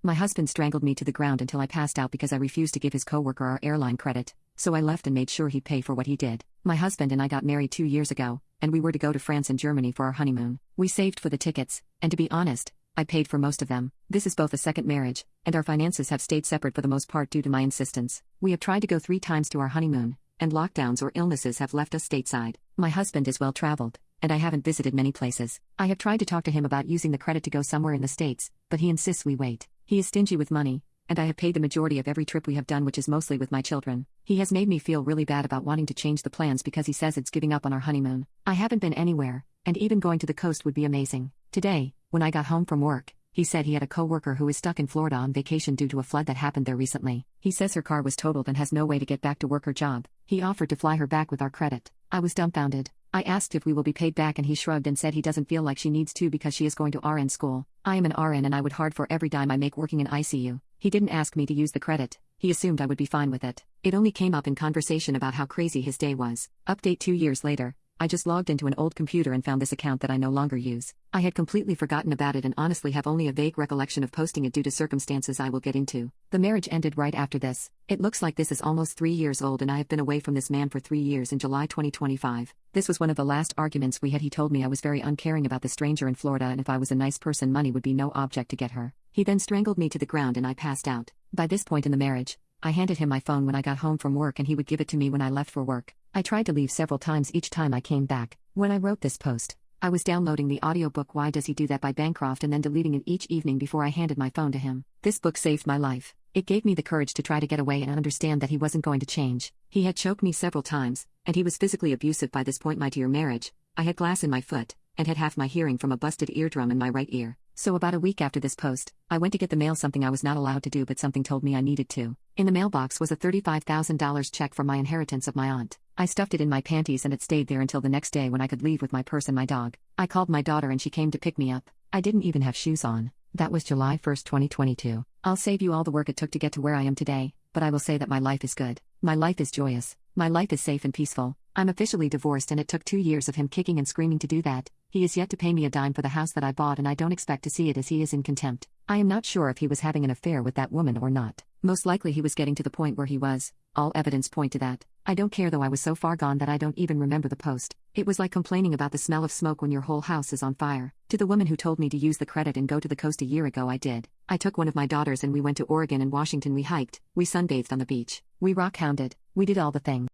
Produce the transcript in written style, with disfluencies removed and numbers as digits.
My husband strangled me to the ground until I passed out because I refused to give his coworker our airline credit, so I left and made sure he'd pay for what he did. My husband and I got married 2 years ago, and we were to go to France and Germany for our honeymoon. We saved for the tickets, and to be honest, I paid for most of them. This is both a second marriage, and our finances have stayed separate for the most part due to my insistence. We have tried to go 3 times to our honeymoon, and lockdowns or illnesses have left us stateside. My husband is well traveled, and I haven't visited many places. I have tried to talk to him about using the credit to go somewhere in the States, but he insists we wait. He is stingy with money, and I have paid the majority of every trip we have done, which is mostly with my children. He has made me feel really bad about wanting to change the plans because he says it's giving up on our honeymoon. I haven't been anywhere, and even going to the coast would be amazing. Today, when I got home from work, he said he had a coworker who is stuck in Florida on vacation due to a flood that happened there recently. He says her car was totaled and has no way to get back to work or job. He offered to fly her back with our credit. I was dumbfounded. I asked if we will be paid back and he shrugged and said he doesn't feel like she needs to because she is going to RN school. I am an RN and I would hard for every dime I make working in ICU. He didn't ask me to use the credit. He assumed I would be fine with it. It only came up in conversation about how crazy his day was. Update 2 years later. I just logged into an old computer and found this account that I no longer use. I had completely forgotten about it and honestly have only a vague recollection of posting it due to circumstances I will get into. The marriage ended right after this. It looks like this is almost 3 years old and I have been away from this man for 3 years in July 2025. This was one of the last arguments we had. He told me I was very uncaring about the stranger in Florida and if I was a nice person money would be no object to get her. He then strangled me to the ground and I passed out. By this point in the marriage, I handed him my phone when I got home from work and he would give it to me when I left for work. I tried to leave several times each time I came back. When I wrote this post, I was downloading the audiobook Why Does He Do That by Bancroft and then deleting it each evening before I handed my phone to him. This book saved my life. It gave me the courage to try to get away and understand that he wasn't going to change. He had choked me several times, and he was physically abusive by this point. My dear marriage, I had glass in my foot, and had half my hearing from a busted eardrum in my right ear. So about a week after this post, I went to get the mail, something I was not allowed to do but something told me I needed to. In the mailbox was a $35,000 check for my inheritance of my aunt. I stuffed it in my panties and it stayed there until the next day when I could leave with my purse and my dog. I called my daughter and she came to pick me up. I didn't even have shoes on. That was July 1st, 2022. I'll save you all the work it took to get to where I am today, but I will say that my life is good. My life is joyous. My life is safe and peaceful. I'm officially divorced and it took 2 years of him kicking and screaming to do that. He is yet to pay me a dime for the house that I bought and I don't expect to see it as he is in contempt. I am not sure if he was having an affair with that woman or not. Most likely he was getting to the point where he was. All evidence point to that. I don't care though, I was so far gone that I don't even remember the post. It was like complaining about the smell of smoke when your whole house is on fire. To the woman who told me to use the credit and go to the coast a year ago, I did. I took one of my daughters and we went to Oregon and Washington. We hiked, we sunbathed on the beach. We rock hounded, we did all the things.